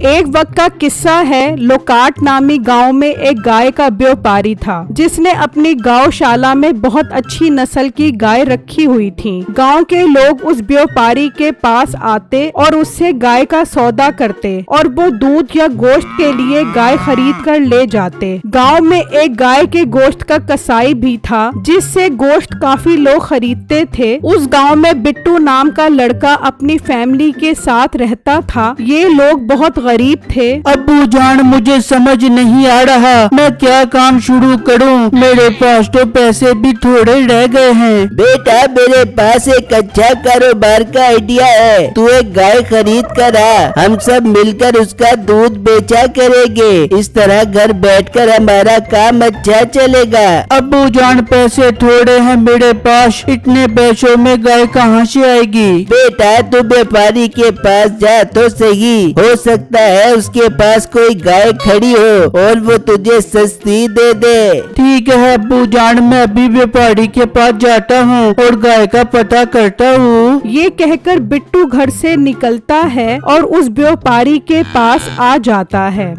एक वक्त का किस्सा है। लोकाट नामी गांव में एक गाय का व्यापारी था जिसने अपनी गौशाला में बहुत अच्छी नस्ल की गाय रखी हुई थी। गांव के लोग उस व्यापारी के पास आते और उससे गाय का सौदा करते और वो दूध या गोश्त के लिए गाय खरीद कर ले जाते। गांव में एक गाय के गोश्त का कसाई भी था जिससे गोश्त काफी लोग खरीदते थे। उस गांव में बिट्टू नाम का लड़का अपनी फैमिली के साथ रहता था। ये लोग बहुत गरीब थे। अब्बू जान, मुझे समझ नहीं आ रहा मैं क्या काम शुरू करूं। मेरे पास तो पैसे भी थोड़े रह गए हैं। बेटा, मेरे पास एक अच्छा कारोबार का आइडिया है। तू एक गाय खरीद कर आ, हम सब मिलकर उसका दूध बेचा करेंगे। इस तरह घर बैठकर हमारा काम अच्छा चलेगा। अब्बू जान, पैसे थोड़े हैं मेरे पास, इतने पैसों में गाय कहाँ से आएगी। बेटा, तू व्यापारी के पास जा तो सही, हो सकता है उसके पास कोई गाय खड़ी हो और वो तुझे सस्ती दे दे। ठीक है अब्बू जान, मैं अभी व्यापारी के पास जाता हूँ और गाय का पता करता हूँ। ये कहकर बिट्टू घर से निकलता है और उस व्यापारी के पास आ जाता है।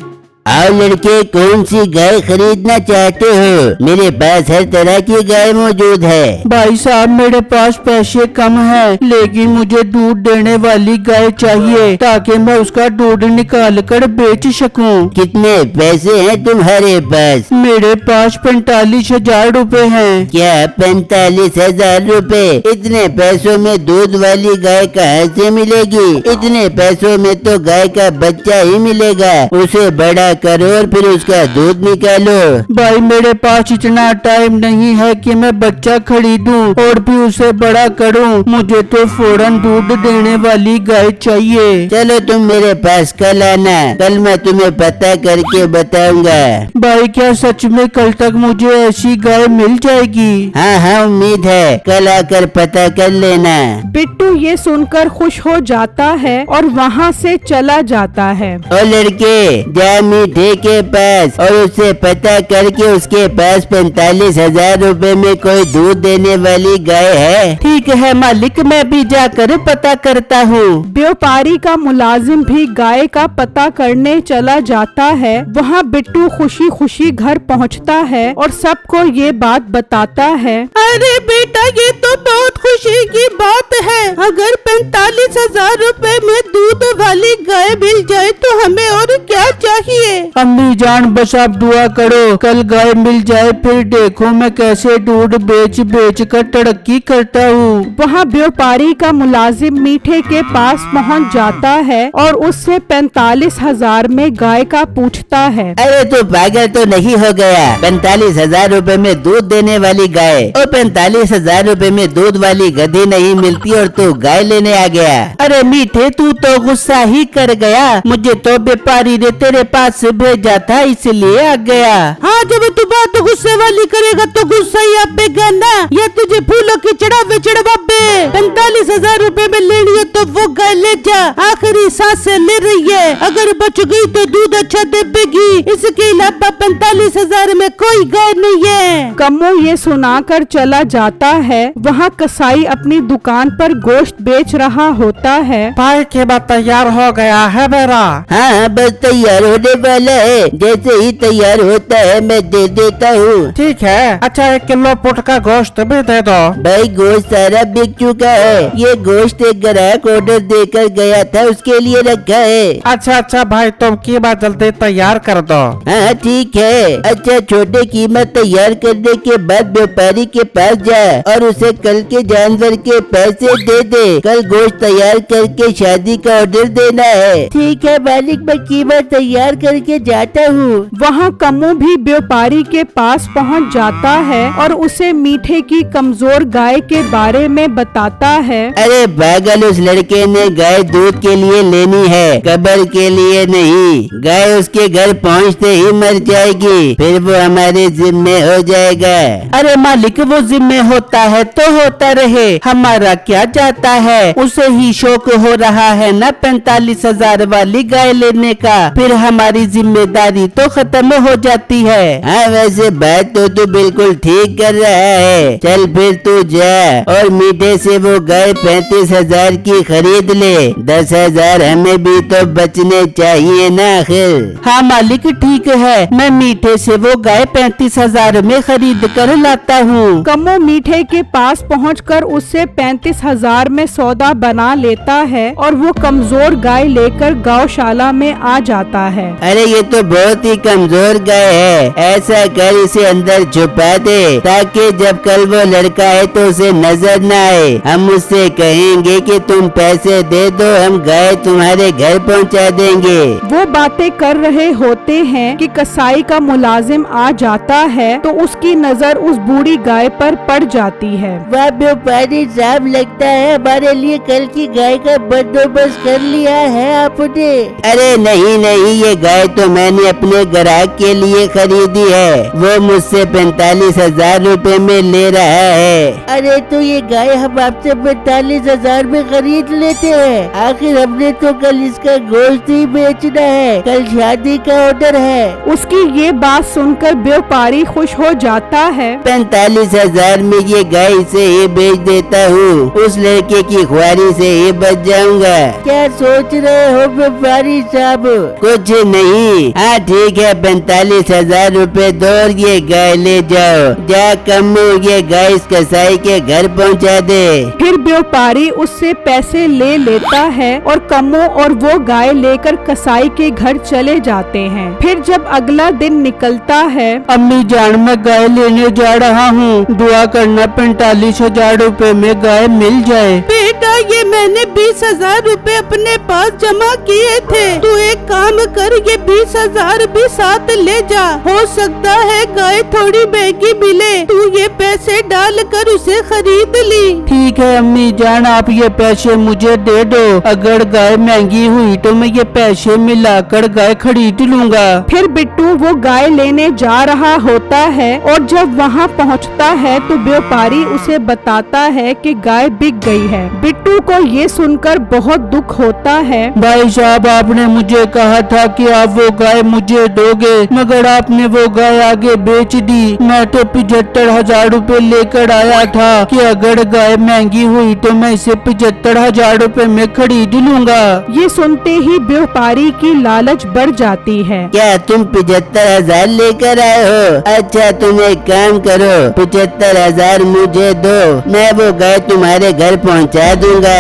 आओ लड़के, कौन सी गाय खरीदना चाहते हो? मेरे पास हर तरह की गाय मौजूद है। भाई साहब, मेरे पास पैसे कम हैं, लेकिन मुझे दूध देने वाली गाय चाहिए ताकि मैं उसका दूध निकाल कर बेच सकूं। कितने पैसे हैं तुम्हारे पास? मेरे पास 45,000 रुपए हैं। क्या 45,000 रुपए? इतने पैसों में दूध वाली गाय कहाँ से मिलेगी? इतने पैसों में तो गाय का बच्चा ही मिलेगा। उसे बड़ा करो और फिर उसका दूध निकालो। भाई, मेरे पास इतना टाइम नहीं है कि मैं बच्चा खरीदूं और भी उसे बड़ा करूं। मुझे तो फौरन दूध देने वाली गाय चाहिए। चलो तुम मेरे पास कल आना, कल मैं तुम्हें पता करके बताऊंगा। भाई, क्या सच में कल तक मुझे ऐसी गाय मिल जाएगी? हाँ हाँ, उम्मीद है, कल आकर पता कर लेना। बिट्टू ये सुनकर खुश हो जाता है और वहाँ से चला जाता है। और लड़के, जा मीठे के पास और उससे पता करके उसके पास 45,000 रुपए में कोई दूध देने वाली गाय है। ठीक है मालिक, मैं भी जाकर पता करता हूँ। व्यापारी का मुलाजिम भी गाय का पता करने चला जाता है। वहाँ बिट्टू खुशी खुशी घर पहुँचता है और सबको ये बात बताता है। अरे बेटा, ये तो बहुत खुशी की बात है। अगर 45,000 रुपए में दूध वाली गाय मिल जाए तो हमें और क्या चाहिए। अम्मी जान, बस आप दुआ करो कल गाय मिल जाए, फिर देखो मैं कैसे दूध बेच बेच कर तरक्की करता हूँ। वहाँ व्यापारी का मुलाजिम मीठे के पास पहुँच जाता है और उससे 45,000 में गाय का पूछता है। अरे तू पागल तो नहीं हो गया? 45,000 रुपए में दूध देने वाली गाय और 45,000 रुपए में दूध वाली गधी नहीं मिलती और तू गाय लेने आ गया? अरे मीठे, तू तो गुस्सा ही कर गया। मुझे तो व्यापारी ने तेरे पास से भेजा था, इसलिए आ गया। हाँ, जब तू बात गुस्से वाली करेगा तो गुस्सा ही आप पे गना। या तुझे फूलों की चढ़ावे चढ़ावे 45,000 रुपए में लेनी है तो वो गाय ले जा। आखिरी सांस से ले रही है, अगर बच गई तो दूध अच्छा देगी। इसके अलावा 45,000 में कोई गाय नहीं है। कम्मू ये सुनाकर चला जाता है। वहाँ कसाई अपनी दुकान पर गोश्त बेच रहा होता है। भाई, के बाद तैयार हो गया है मेरा? हाँ, बस तैयार होने वाला है। जैसे ही तैयार होता है मैं दे देता हूँ। ठीक है। अच्छा, 1 किलो पुट का गोश्त भी दे दो। भाई, गोश्त सारा बिक चुका है। ये गोश्त एक ग्राहक ऑर्डर देकर गया था, उसके लिए रखा है। अच्छा भाई, तुम कीमत जल्दी तैयार कर दो। हाँ ठीक है। अच्छा, छोटे कीमत तैयार करने के बाद व्यापारी के पास जा और उसे कल के जानवर के पैसे दे दे। कल गोश्त तैयार करके शादी का ऑर्डर देना है। ठीक है मालिक, मैं कीमत तैयार करके जाता हूँ। वहाँ कम्मू भी व्यापारी के पास पहुँच जाता है और उसे मीठे की कमजोर गाय के बारे में बताता है। अरे पागल, उस लड़के ने गाय दूध के लिए लेनी है, कब्र के लिए नहीं। गाय उसके घर पहुँचते ही मर जाएगी, फिर वो हमारे जिम्मे हो जाएगा। अरे मालिक, वो जिम्मे होता है तो होता रहे, हमारा क्या जाता है। उसे ही शौक हो रहा है ना 45,000 वाली गाय लेने का, फिर हमारी जिम्मेदारी तो खत्म हो जाती है। हाँ, वैसे बात तो तू बिल्कुल ठीक कर रहा है। चल फिर तू जा और मीठे से वो गाय 35,000 की खरीद ले। 10,000 हमें भी तो बचने चाहिए ना आखिर। हाँ मालिक ठीक है, मैं मीठे से वो गाय 35,000 में खरीद कर लाता हूँ। कम्मो मीठे के पास पहुंचकर उससे 35,000 में सौदा बना लेता है और वो कमजोर गाय लेकर गौशाला में आ जाता है। अरे ये तो बहुत ही कमजोर गाय है, ऐसा कर इसे अंदर छुपा दे ताकि जब कल वो लड़का है तो उसे नजर न आए। हम उससे कहेंगे कि तुम पैसे दे दो, हम गाय तुम्हारे घर पहुंचा देंगे। वो बातें कर रहे होते हैं कि कसाई का मुलाजिम आ जाता है तो उसकी नजर उस बूढ़ी गाय पर पड़ जाती है। वाह व्यापारी साहब, लगता है हमारे लिए कल की गाय का बंदोबस्त कर लिया है आपने। अरे नहीं नहीं, ये गाय तो मैंने अपने ग्राहक के लिए खरीदी है, वो मुझसे 45,000 रुपए में ले रहा है। अरे तो ये गाय हम आपसे 45,000 में खरीद लेते हैं, आखिर हमने तो कल इसका गोश्त ही बेचना है, कल शादी का ऑर्डर है। उसकी ये बात सुनकर व्यापारी खुश हो जाता है। 45,000 में ये गाय से ही बेच देता हूँ, उस लड़के की ख्वारी से ही बच जाऊंगा। क्या सोच रहे हो व्यापारी साहब? कुछ नहीं। हाँ ठीक है, 45,000 रुपए दो और ये गाय ले जाओ। जा कम्मू, ये गाय इस कसाई के घर पहुँचा दे। फिर व्यापारी उससे पैसे ले लेता है और कम्मो और वो गाय लेकर कसाई के घर चले जाते हैं। फिर जब अगला दिन निकलता है, अम्मी जान मैं गाय लेने जा रहा हूँ, दुआ करना 45,000 रुपए में गाय मिल जाए। बेटा ये मैंने 20,000 रुपए अपने पास जमा किए थे, तू एक काम कर ये 20,000 भी साथ ले जा, हो सकता है गाय थोड़ी महंगी मिले, तू ये पैसे डाल कर उसे खरीद ली। ठीक है अम्मी जान, आप ये पैसे मुझे दे दो, अगर गाय महंगी हुई तो मैं ये पैसे मिलाकर गाय खरीद लूँगा। फिर बिट्टू वो गाय लेने जा रहा होता है और जब वहाँ पहुँचता है तो व्यापारी उसे बताता है कि गाय बिक गई है। बिट्टू को ये सुनकर बहुत दुख होता है। भाई साहब आपने मुझे कहा था कि आप वो गाय मुझे दोगे, मगर आपने वो गाय आगे बेच दी। मैं तो 75,000 रुपए लेकर आया था कि अगर गाय महंगी हुई तो मैं इसे 75,000 रुपए में खरीद लूँगा। ये सुनते ही व्यापारी की लालच बढ़ जाती है। क्या तुम 75,000 लेकर आए हो? अच्छा तुम एक काम करो, 75,000 मुझे दो, मैं वो गाय तुम्हारे घर पहुंचा दूंगा।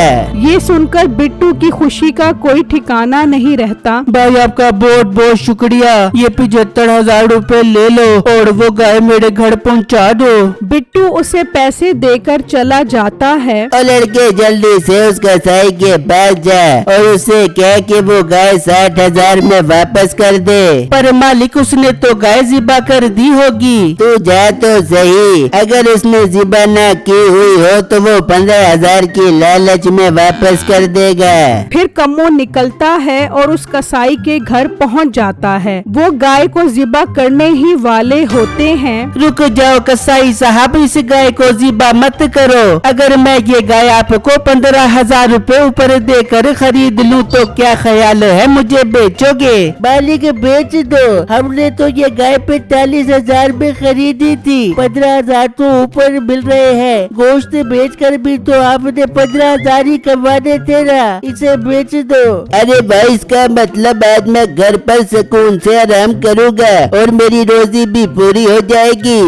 ये सुनकर बिट्टू की खुशी का कोई ठिकाना नहीं रहता। भाई आपका बहुत बहुत शुक्रिया, ये 75,000 रुपए ले लो और वो गाय मेरे घर पहुंचा दो। बिट्टू उसे पैसे देकर चला जाता है। और लड़के जल्दी से उस कसाई के पास जा और उसे कह कि वो गाय 60,000 में वापस कर दे। पर मालिक उसने तो गाय ज़िबा कर दी होगी। तू जा तो सही, अगर उसने ज़िबा ना की हुई हो तो वो 15,000 की लालच में वापस कर देगा। फिर कम्मो निकलता है और उस कसाई के घर पहुंच जाता है। वो गाय को ज़िबा करने ही वाले होते हैं। रुक जाओ कसाई साहब, इस गाय को ज़िबा मत करो, अगर मैं ये गाय आपको 15,000 रुपए ऊपर देकर खरीद लूँ तो क्या ख्याल है, मुझे बेचोगे? मालिक बेच दो, हमने तो ये गाय 45,000 में खरीदी थी, 15,000 तो ऊपर मिल रहे हैं, गोश्त बेचकर भी तो आपने 15,000 ही कमाने थे ना, इसे बेच दो। अरे भाई इसका मतलब आज मैं घर पर सुकून से आराम करूँगा और मेरी रोजी भी पूरी हो जाएगी।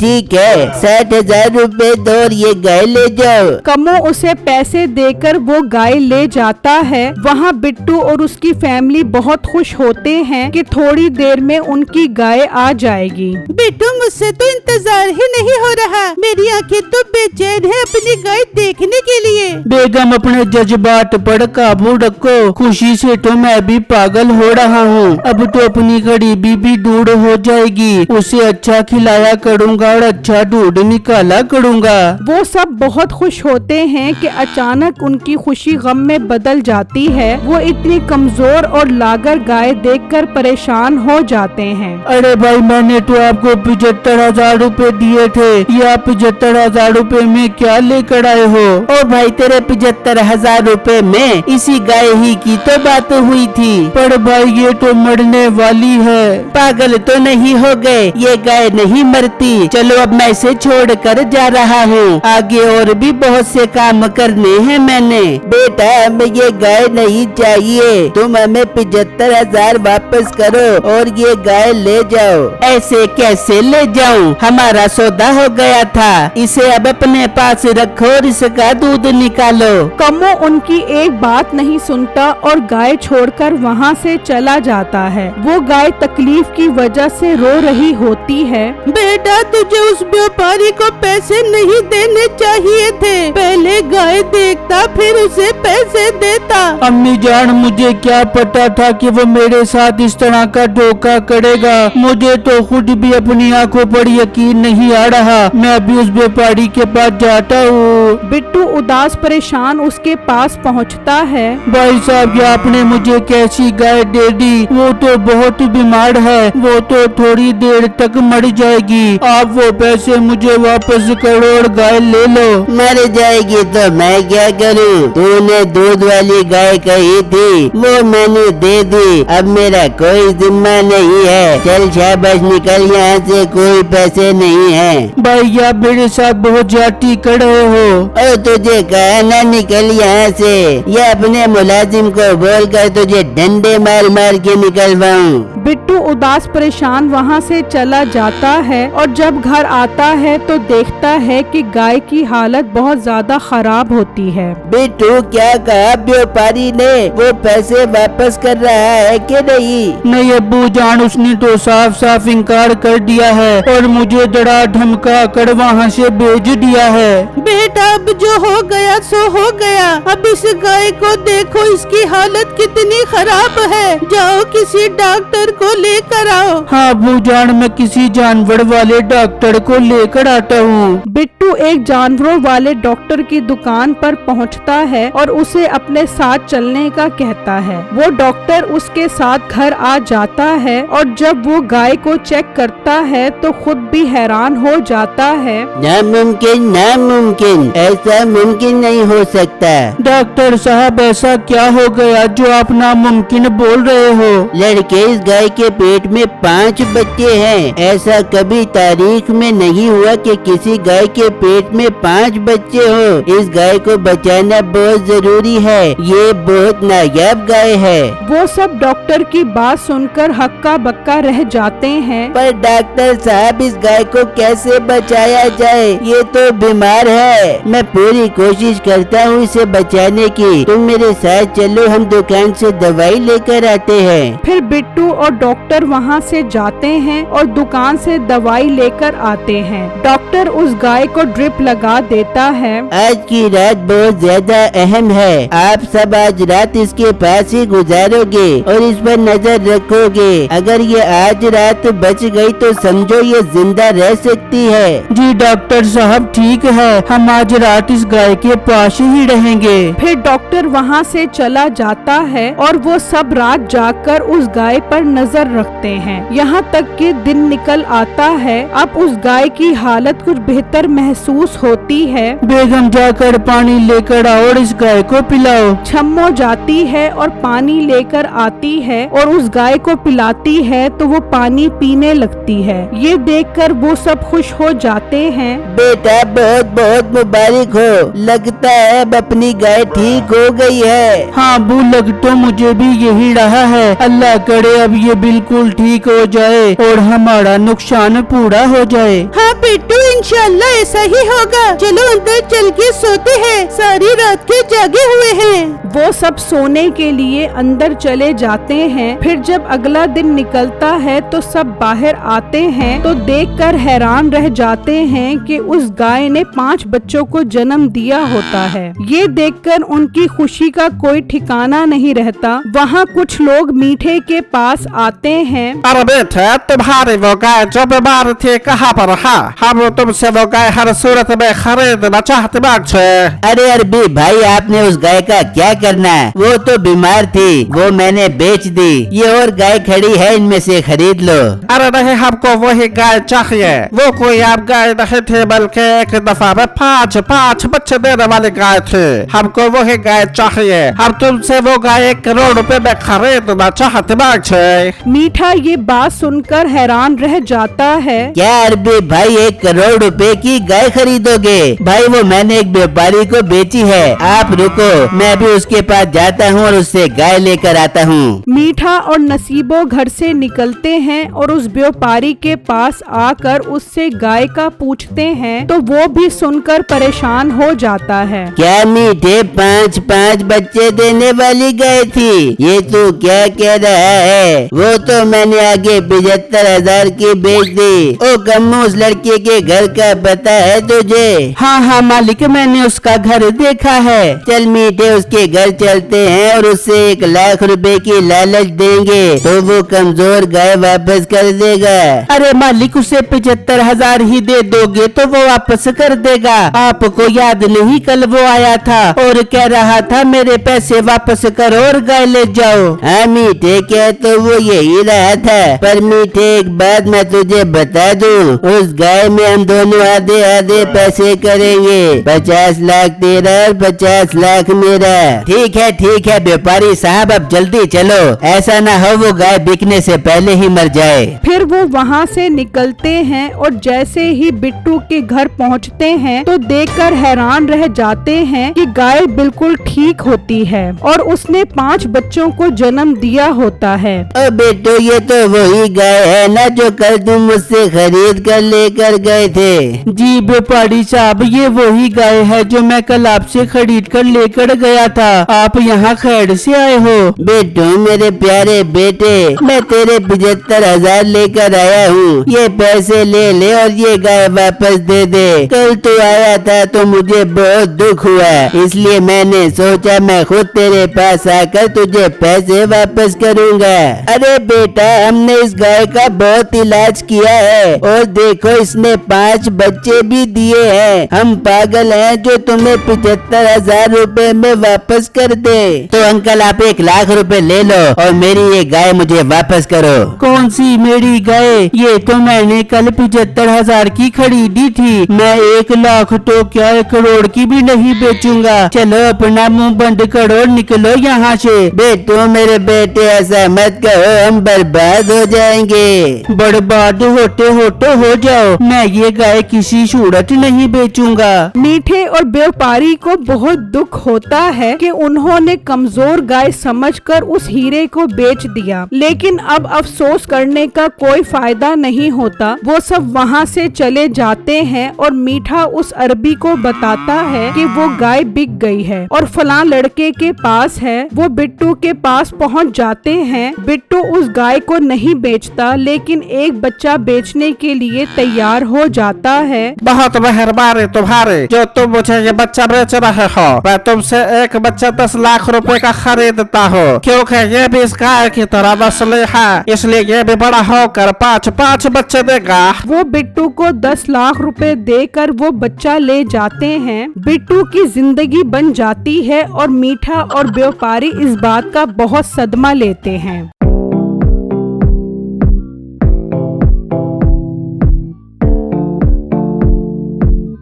ठीक है 60,000 रुपए दो और ये गाय ले जाओ। कम्मो उसे पैसे देकर वो गाय ले जाता है। वहाँ बिट्टू और उसकी फैमिली बहुत खुश होते हैं कि थोड़ी देर में उनकी गाय आ जाएगी। बिट्टू मुझसे तो इंतजार ही नहीं हो रहा, मेरी आंखें तो बेचैन है अपनी गाय देखने के लिए। बेगम अपने जज्बात पर काबू रखो, खुशी से तो मैं भी पागल हो रहा हूँ, अब तो अपनी गरीबी भी दूर हो जाएगी, उसे अच्छा खिलाया करूँगा और अच्छा दूध निकाला करूँगा। वो सब बहुत खुश होते हैं कि अचानक उनकी खुशी गम में बदल जाती है। वो इतनी कमजोर और लागर गाय देखकर परेशान हो जाते हैं। अरे भाई मैंने तो आपको 75,000 रुपए दिए थे, ये आप 75,000 रुपए में क्या लेकर आए हो? ओ भाई तेरे 75,000 रुपए में इसी गाय ही की तो बात हुई थी। पर भाई ये तो वो मरने वाली है। पागल तो नहीं हो गए, ये गाय नहीं मरती। चलो अब मैं इसे छोड़ कर जा रहा हूँ, आगे और भी बहुत से काम करने हैं मैंने। बेटा हमें ये गाय नहीं चाहिए, तुम हमें 75,000 वापस करो और ये गाय ले जाओ। ऐसे कैसे ले जाऊं? हमारा सौदा हो गया था, इसे अब अपने पास रखो और इसका दूध निकालो। कम्मो उनकी एक बात नहीं सुनता और गाय छोड़कर वहाँ से चला जाता है। वो गाय तकलीफ की वजह से रो रही होती है। बेटा तुझे उस व्यापारी को पैसे नहीं देने चाहिए थे, पहले गाय देखता फिर उसे पैसे देता। अम्मी जान मुझे क्या पता था कि वो मेरे साथ इस तरह का धोखा करेगा। मुझे तो खुद भी अपनी आंखों पर यकीन नहीं आ रहा। मैं अभी उस व्यापारी के पास जाता हूँ। बिट्टू उदास परेशान उसके पास पहुँचता है। भाई साहब ये आपने मुझे कैसी गाय दे दी? वो तो बहुत बीमार है, वो तो थोड़ी देर तक मर जाएगी। आप वो पैसे मुझे वापस करो और गाय ले लो। मर जाएगी तो मैं क्या करूं? तूने दूध वाली गाय कही थी, वो मैंने दे दी। अब मेरा कोई जिम्मा नहीं है। चल शाबाश निकल यहाँ से, कोई पैसे नहीं है। भाई आप मेरे साथ बहुत ज्यादती कर रहे हो। और तुझे कहा ना निकल यहाँ से, ये अपने मुलाजिम को बोलकर तुझे डंडे मार मार के निकलवाऊं। बिट्टू उदास परेशान वहाँ से चला जाता है और जब घर आता है तो देखता है कि गाय की हालत बहुत ज्यादा खराब होती है। बिट्टू क्या कहा व्यापारी ने? वो पैसे वापस कर रहा है कि नहीं? नहीं अब्बू जान, उसने तो साफ साफ इनकार कर दिया है और मुझे डरा धमका कर वहाँ से भेज दिया है। बेटा अब जो हो गया सो हो गया। अब इस गाय को देखो, इसकी हालत कितनी खराब है। जाओ किसी डॉक्टर को लेकर आओ। हाँ अब्बू जान, मैं किसी जानवर वाले डॉक्टर को लेकर आता हूँ। बिट्टू एक जानवरों वाले डॉक्टर की दुकान पर पहुंचता है और उसे अपने साथ चलने का कहता है। वो डॉक्टर उसके साथ घर आ जाता है और जब वो गाय को चेक करता है तो खुद भी हैरान हो जाता है। नामुमकिन, नामुमकिन, ऐसा मुमकिन नहीं हो सकता। डॉक्टर साहब ऐसा क्या हो गया जो आप नामुमकिन बोल रहे हो? लड़के इस गाय के पेट में 5 बच्चे हैं। ऐसा कभी तारीख में नहीं हुआ कि किसी गाय के पेट में 5 बच्चे हो। इस गाय को बचाना बहुत जरूरी है, ये बहुत नायाब गाय है। वो सब डॉक्टर की बात सुनकर हक्का बक्का रह जाते हैं। पर डॉक्टर साहब इस गाय को कैसे बचाया जाए? ये तो बीमार है। मैं पूरी कोशिश करता हूँ इसे बचाने की। तुम मेरे साथ चलो, हम दुकान से दवाई लेकर आते हैं। फिर बिट्टू और डॉक्टर वहाँ से जाते हैं और दुकान से दवाई लेकर आते हैं। डॉक्टर उस गाय को ड्रिप लगा देता है। आज की रात बहुत ज्यादा अहम है। आप सब आज रात इसके पास ही गुजारोगे और इस पर नजर रखोगे। अगर ये आज रात बच गई तो समझो ये जिंदा रह सकती है। जी डॉक्टर साहब ठीक है, हम आज रात इस गाय के पास ही रहेंगे। फिर डॉक्टर वहाँ से चला जाता है और वो सब रात जागकर उस गाय पर नजर रखते हैं। यहाँ तक कि दिन निकल आता है। अब उस गाय की हालत कुछ बेहतर महसूस होती है। बेगम जाकर पानी लेकर आओ और इस गाय को पिलाओ। छम्मो जाती है और पानी लेकर आती है और उस गाय को पिलाती है तो वो पानी पीने लगती है। ये देखकर वो सब खुश हो जाते हैं। बेटा बहुत बहुत मुबारक हो, लगता है अब अपनी गाय ठीक हो गई है। हाँ अब्बू, लग तो मुझे भी यही रहा है। अल्लाह करे अब ये बिल्कुल ठीक हो जाए और हमारा नुकसान पूरा हो जाए। हाँ बिट्टू, इंशाल्लाह ऐसा ही होगा। चलो अंदर चल के सोते हैं, सारी रात के जागे हुए हैं। वो सब सोने के लिए अंदर चले जाते हैं। फिर जब अगला दिन निकलता है तो सब बाहर आते हैं तो देखकर हैरान रह जाते हैं कि उस गाय ने 5 बच्चों को जन्म दिया होता है। ये देखकर उनकी खुशी का कोई ठिकाना नहीं रहता। वहाँ कुछ लोग मीठे के पास आते हैं। अरे बेटे, तुम्हारी वो गाय जो बीमार थी कहाँ पर है? हम तुमसे वो गाय हर सूरत में खरीदना चाहते हैं। अरे अरबी भाई, आपने उस गाय का क्या करना? वो तो बीमार थी, वो मैंने बेच दी। ये और गाय खड़ी है, इनमें से खरीद लो। अरे नहीं, हमको वही गाय चाहिए। वो कोई आप गाय नहीं थी, बल्कि एक दफा में 5 बच्चे देने वाली गाय थी। हमको वही गाय चाहिए। हम तुमसे वो गाय 1 करोड़ रुपए में खरीदना चाहते बाग छे। मीठा ये बात सुनकर हैरान रह जाता है। क्या अरबी भाई 1 करोड़ रुपए की गाय खरीदोगे? भाई वो मैंने एक व्यापारी को बेची है। आप रुको, मैं भी उसके पास जाता हूँ और उससे गाय लेकर आता हूँ। मीठा और नसीबो घर से निकलते हैं और उस व्यापारी के पास आकर उससे गाय का पूछते हैं, तो वो भी सुनकर परेशान हो जाता है। क्या मीठे 5-5 बच्चे देने वाली गाय थी? ये तू क्या कह रहा है? वो तो मैंने आगे 75,000 की बेच दी। ओ कम्मू, उस लड़के के घर का पता है तुझे? हाँ हाँ मालिक, मैंने उसका घर देखा है। चल मीठे, उसके घर चलते हैं और उससे 1 लाख रुपए की लालच देंगे तो वो कमजोर गाय वापस कर देगा। अरे मालिक, उसे 75,000 ही दे दोगे तो वो वापस कर देगा। आपको याद नहीं, कल वो आया था और कह रहा था मेरे पैसे वापस करो और गाय ले जाओ। हाँ मीठे, क्या तो वो यही रहा था। पर मीठे, एक बात मैं तुझे बता दूं, उस गाय में हम दोनों आधे आधे पैसे करेंगे। 50 लाख तेरा और 50 लाख मेरा। ठीक है व्यापारी साहब, अब जल्दी चलो, ऐसा ना हो वो गाय बिकने से पहले ही मर जाए। फिर वो वहाँ से निकलते हैं और जैसे ही बिट्टू के घर पहुँचते हैं तो देखकर हैरान रह जाते हैं कि गाय बिल्कुल ठीक होती है और उसने 5 बच्चों को जन्म दिया होता है। ओ बेटो, ये तो वही गाय है ना जो कल तुम मुझसे खरीद कर लेकर गए थे? जी व्यापारी साहब, ये वही गाय है जो मैं कल आपसे खरीद कर लेकर गया था। आप यहाँ खैर से आए हो? बेटू, मेरे प्यारे बेटे, मैं तेरे 75,000 लेकर आया हूँ। ये पैसे ले ले और ये गाय वापस दे दे। कल तू आया था तो मुझे बहुत दुख हुआ, इसलिए मैंने सोचा मैं खुद तेरे पास आकर तुझे पैसे वापस करूँगा। अरे बेटा, हमने इस गाय का बहुत इलाज किया है और देखो इसने 5 बच्चे भी दिए हैं। हम पागल हैं जो तुम्हें 75,000 रुपए में वापस कर दे। तो अंकल, आप 1 लाख रुपए ले लो और मेरी ये गाय मुझे वापस करो। कौन सी मेरी गाय? ये तो मैंने कल 75,000 की खरीदी थी। मैं 1 लाख तो क्या 1 करोड़ की भी नहीं बेचूंगा। चलो अपना मुंह बंद करो, निकलो यहाँ से। बेटू, मेरे बेटे, ऐसा मत कहो, हम बर्बाद हो जाएंगे। बर्बाद होते होते हो जाओ, मैं ये गाय किसी सूरत नहीं बेचूंगा। मीठे और व्यापारी को बहुत दुख होता है कि उन्होंने कमजोर गाय समझकर उस हीरे को बेच दिया, लेकिन अब अफसोस करने का कोई फायदा नहीं होता। वो सब वहाँ से चले जाते हैं और मीठा उस अरबी को बताता है कि वो गाय बिक गई है और फलां लड़के के पास है। वो बिट्टू के पास पहुँच जाते हैं। बिट्टू उस गाय को नहीं बेचता, लेकिन एक बच्चा बेचने के लिए तैयार हो जाता है। बहुत मेहरबानी तुम्हारी जो तुम मुझे ये बच्चा बेच रहे हो। मैं तुमसे एक बच्चा 10 लाख रुपए का खरीदता हूँ, क्योंकि ये भी इस गाय की तरह नस्ली है, इसलिए ये भी बड़ा होकर 5-5 बच्चे देगा। वो बिट्टू को 10 लाख रुपए देकर वो बच्चा ले जाते हैं। बिट्टू की जिंदगी बन जाती है और मीठा और व्यापारी इस बात का बहुत सदमा लेते हैं।